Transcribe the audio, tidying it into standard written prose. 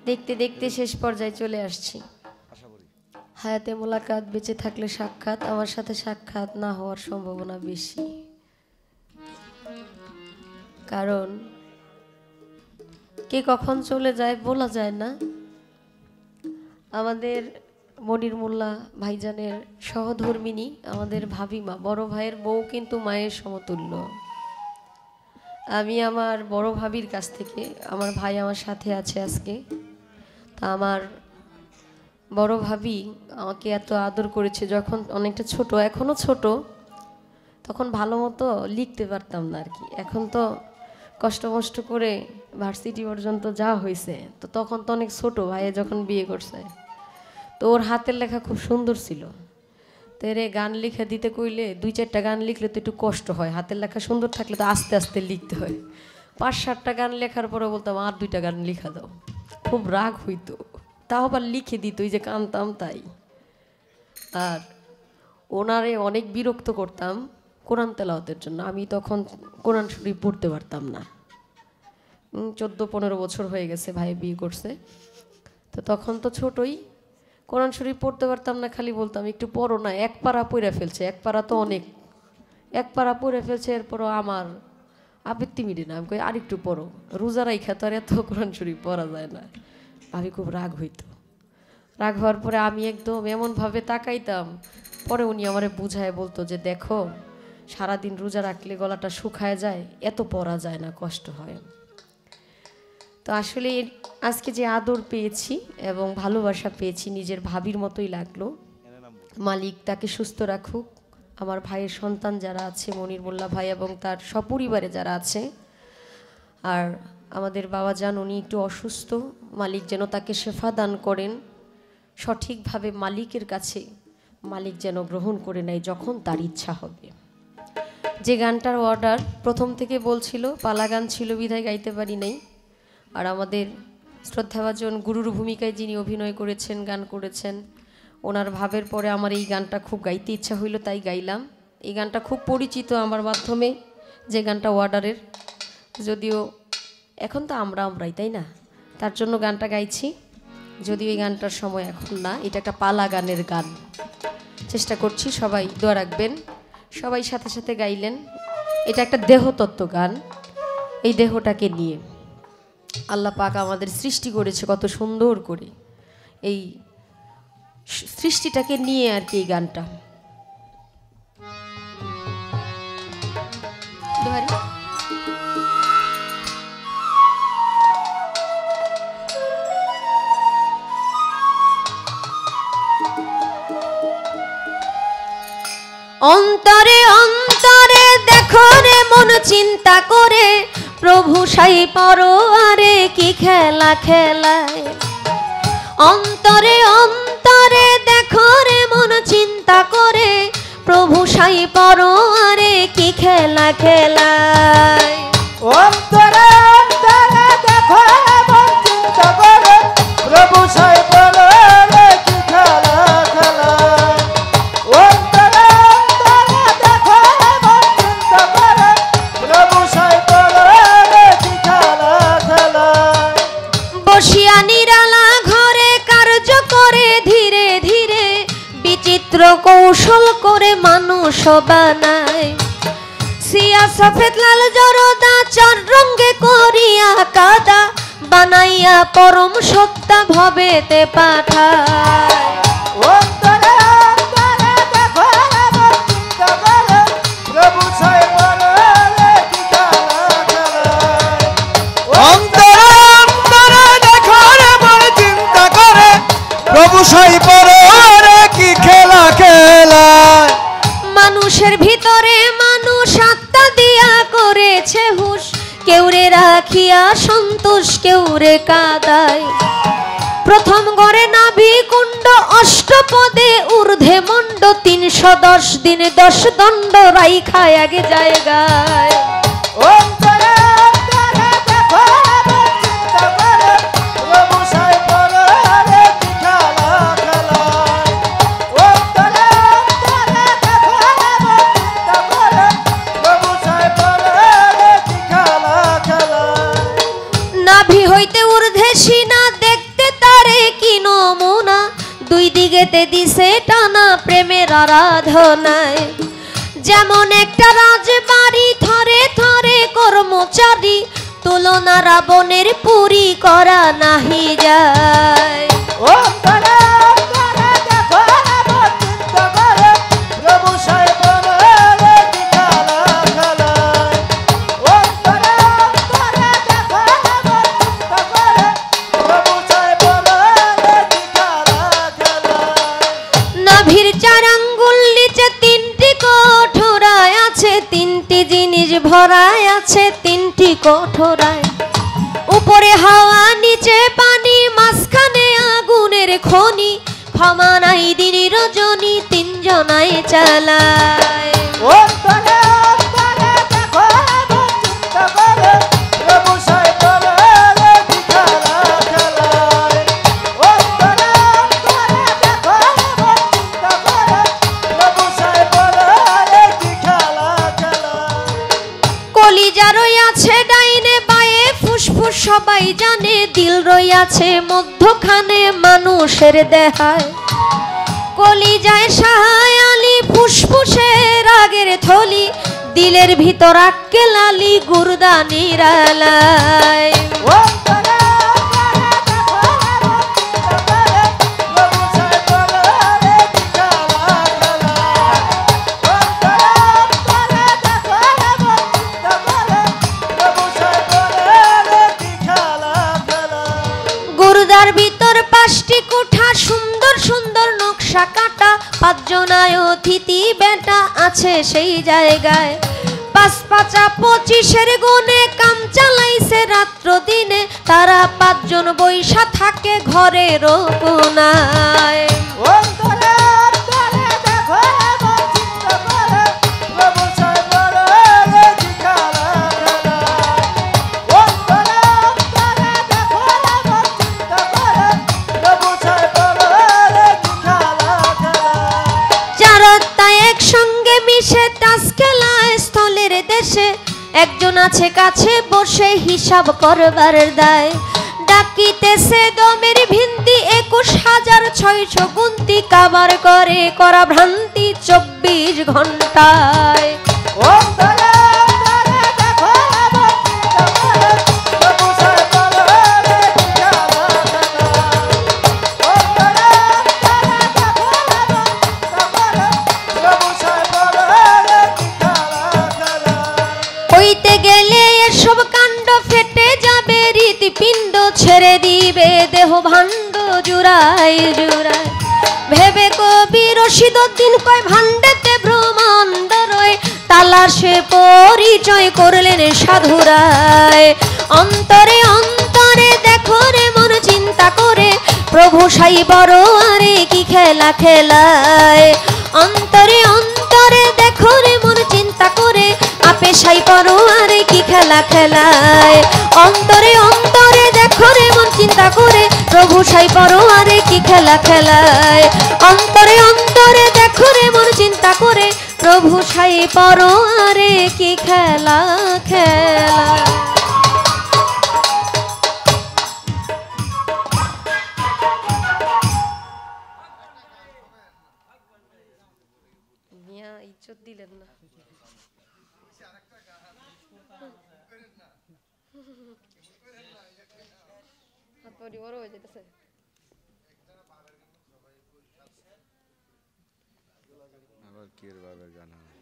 দেখতে দেখতে শেষ পর্যায়ে চলে আসছি। হায়াতে মোলাকাত, বেঁচে থাকলে সাক্ষাৎ, আমার সাথে সাক্ষাৎ না হওয়ার সম্ভাবনা বেশি, কারণ কে কখন চলে যায় বলা যায় না। আমাদের মনির মোল্লা ভাইজানের সহধর্মিনী, আমাদের ভাবিমা, বড় ভাইয়ের বউ কিন্তু মায়ের সমতুল্য। আমি আমার বড় ভাবির কাছ থেকে, আমার ভাই আমার সাথে আছে আজকে, তা আমার বড় ভাবি আমাকে এত আদর করেছে যখন অনেকটা ছোট, এখনও ছোট, তখন ভালো মতো লিখতে পারতাম না আর কি। এখন তো কষ্ট মষ্ট করে ভার্সিটি পর্যন্ত যাওয়া হয়েছে, তো তখন তো অনেক ছোট, ভাইয়ে যখন বিয়ে করছে, তো ওর হাতের লেখা খুব সুন্দর ছিল। তো এর গান লিখে দিতে কইলে 2-4টা গান লিখলে তো একটু কষ্ট হয়, হাতের লেখা সুন্দর থাকলে তো আস্তে আস্তে লিখতে হয়। 5-7টা গান লেখার পরে বলতাম আর 2টা গান লিখা দাও, খুব রাগ হইতো, তাও আবার লিখে দিত, ওই যে কানতাম তাই। আর ওনারে অনেক বিরক্ত করতাম কোরআন তেলাওয়াতের জন্য। আমি তখন কোরআন শরীফ পড়তে পারতাম না, 14-15 বছর হয়ে গেছে ভাই বিয়ে করছে, তো তখন তো ছোটই, কোরআন শরীফ পড়তে পারতাম না। খালি বলতাম একটু পড়ো না, এক পারা পড়ে ফেলছে, এক পারা তো অনেক, এক পারা পড়ে ফেলছে, এরপরও আমার আবৃত্তি মিটে না। আমি কই আর একটু পড়ো, রোজা রাইখা তো আর এত কোরআন শরীফ পড়া যায় না। ভাবি খুব রাগ হইতো, রাগ হওয়ার পরে আমি একদম এমনভাবে তাকাইতাম, পরে উনি আমারে বুঝায় বলতো যে দেখো, সারাদিন রোজা রাখলে গলাটা শুকায় যায়, এত পড়া যায় না, কষ্ট হয়। তো আসলে আজকে যে আদর পেয়েছি এবং ভালোবাসা পেয়েছি, নিজের ভাবির মতোই লাগলো। মালিক তাকে সুস্থ রাখুক। আমার ভাইয়ের সন্তান যারা আছে, মনির মোল্লা ভাই এবং তার সপরিবারে যারা আছে, আর আমাদের বাবা যান উনি একটু অসুস্থ, মালিক যেন তাকে শেফা দান করেন সঠিকভাবে, মালিকের কাছে মালিক যেন গ্রহণ করে নেয় যখন তার ইচ্ছা হবে। যে গানটার অর্ডার প্রথম থেকে বলছিল, পালা গান ছিল বিধায় গাইতে পারি নাই। আর আমাদের শ্রদ্ধাভাজন গুরুর ভূমিকায় যিনি অভিনয় করেছেন, গান করেছেন, ওনার ভাবের পরে আমার এই গানটা খুব গাইতে ইচ্ছা হইল, তাই গাইলাম। এই গানটা খুব পরিচিত আমার মাধ্যমে, যে গানটা অর্ডারের, যদিও এখন তো আমরাই, তাই না, তার জন্য গানটা গাইছি। যদিও এই গানটার সময় এখন না, এটা একটা পালা গানের গান, চেষ্টা করছি, সবাই দোয়া রাখবেন। সবাই সাথে সাথে গাইলেন। এটা একটা দেহতত্ত্ব গান, এই দেহটাকে নিয়ে আল্লাহ পাক আমাদের সৃষ্টি করেছে কত সুন্দর করে, এই সৃষ্টিটাকে নিয়ে আর কি এই গানটা। অন্তরে অন্তরে দেখো রে মন চিন্তা করে, প্রভু সাই পরোয়ারে কি খেলা খেলায়। অন্তরে অন্তরে দেখো রে মন চিন্তা করে, প্রভু সাই পরোয়ারে কি খেলা খেলায়। অন্তরে অন্তরে দেখো রে মন চিন্তা করে, প্রভু সাই পরোয়ারে কি খেলা খেলায়। অন্তরে অন্তরে দেখো রে মন চিন্তা করে, প্রভু সাই পরোয়ারে কি খেলা খেলায়। বসিয়া নিরালা ঘরে কার্য করে ধীরে ধীরে, বিচিত্র কৌশল করে মানুষ বানায়। সিয়া সফেদ লাল জরদা চার রঙে করিয়া কাদা, বানাইয়া পরম সত্তা ভবেতে পাঠায়। অন্তরে অন্তরে দেখো রে মন চিন্তা করে, প্রভু সাই পরোয়ারে কি খেলা খেলায়। অন্তরে অন্তরে দেখো রে মন চিন্তা করে, প্রভু সাই পরোয়ারে কি খেলা খেলায়। মানুষের ভিতরে মানুষ আত্মা দিয়া করেছে হুশ, কেউরে রাখিয়া সন্তোষ কেউরে কাদায়। প্রথম গড়ে নাভি কুণ্ড অষ্টপদে ঊর্ধ্বে মণ্ড, 310 দিনে 10 দণ্ড রাইখায় আগে জায়গায়। অন্তরে অন্তরে দেখো রে মন চিন্তা করে, প্রভু সাই পরোয়ারে কি খেলা খেলায়। অন্তরে অন্তরে দেখো রে মন চিন্তা করে, প্রভু সাই পরোয়ারে কি খেলা খেলায়। নাভি হইতে ঊর্ধ্বে সিনা দেখতে যেতে দিছে টানা প্রেমের আরাধনায়। যেমন একটা রাজবাড়ি থরে থরে কর্মচারী, তুলনা রাবণের পুরী করা নাহি যায়। অন্তরে অন্তরে দেখো এমন চিন্তা করে, প্রভু সাহেবের কি খেলা খেলায়। অন্তরে অন্তরে দেখো এমন চিন্তা করে, প্রভু সাহেবের কি খেলা খেলায়। নাভির 4 আঙ্গুল নিচে 3টি কঠোরায় আছে, 3টি জিনিস ভরায় আছে 3টি কঠোরায়। উপরে হাওয়া নিচে পানি, মাঝখানে আগুনের খনি, ক্ষমা নাই দিন রজনী 3 জনায় চালায়। অন্তরে অন্তরে দেখো এমন চিন্তা করে, প্রভু সাহেবের কি খেলা খেলায়। অন্তরে অন্তরে দেখো এমন চিন্তা করে, প্রভু সাহেবের কি খেলা খেলায়। কলিজা রইয়াছে ডাইনে বায়ে, ফুসফুস সবাই জানে, দিল রইয়াছে মধ্যখানে মানুষের দেহায়। কলিজায় সাহায় আলী, ফুসফুসে রাগের থলি, দিলের ভিতর আক্কেল আলী গুর্দা নিরালায়। অন্তরে অন্তরে দেখো এমন চিন্তা করে, প্রভু সাহেবের কি খেলা খেলায়। অন্তরে অন্তরে দেখো এমন চিন্তা করে, প্রভু সাহেবের কি খেলা খেলায়। গুরুদার ভিতর 5টি কোঠা, সুন্দর সুন্দর নকশা কাটা, 5 জনায় অতিথি বেটা আছে সেই জায়গায়। 5 5 25-এর গুণে কাম চালাইছে রাত্র দিনে, তারা 5 জন বৈশা থাকে ঘরের কোনায়। অন্তরে অন্তরে দেখো এমন চিন্তা করে, প্রভু সাহেবের কি খেলা খেলায়। অন্তরে অন্তরে দেখো এমন চিন্তা করে, প্রভু সাহেবের কি খেলা খেলায়। চারটা একসঙ্গে মিশে তাস খেলায় স্থলের দেশে, একজন আছে কাছে বসে হিসাব করবার দায়। ডাকিতেছে দমের ভিন্তি 21,600 গুনতি, কাবার করে করা ভ্রান্তি 24 ঘন্টায়। অন্তরে অন্তরে দেখো এমন চিন্তা করে, প্রভু সাহেবের কি খেলা খেলায়। অন্তরে অন্তরে দেখো এমন চিন্তা করে, প্রভু সাহেবের কি খেলা খেলায়। হইতে গেলে এসব কাণ্ড ফেটে যাবে হৃৎপিণ্ড, ছেড়ে দিবে দেহ ভাণ্ড জুড়াই জুড়াই। ভেবে কবি রশিদউদ্দিন কয় ভাণ্ডেতে ব্রহ্মাণ্ড রয়, তালাশে পরিচয় করলেন সাধুরায়। অন্তরে অন্তরে দেখো রে মন চিন্তা করে, প্রভু সাই বড় আরে কি খেলা খেলায়। অন্তরে অন্তরে দেখো রে মন চিন্তা করে, আপে সাই বড় আরে কি খেলা খেলায়। অন্তরে অন্তরে দেখো রে মন চিন্তা করে, প্রভু সাই বড় আরে কি খেলা খেলায়। অন্তরে অন্তরে দেখো রে মন চিন্তা করে, প্রভু সাই বড় আরে কি খেলা খেলায়। ইজ্জত দিলেন না। বড় হয়ে যেতেছে। আবার কি এর বাবার গান হয়।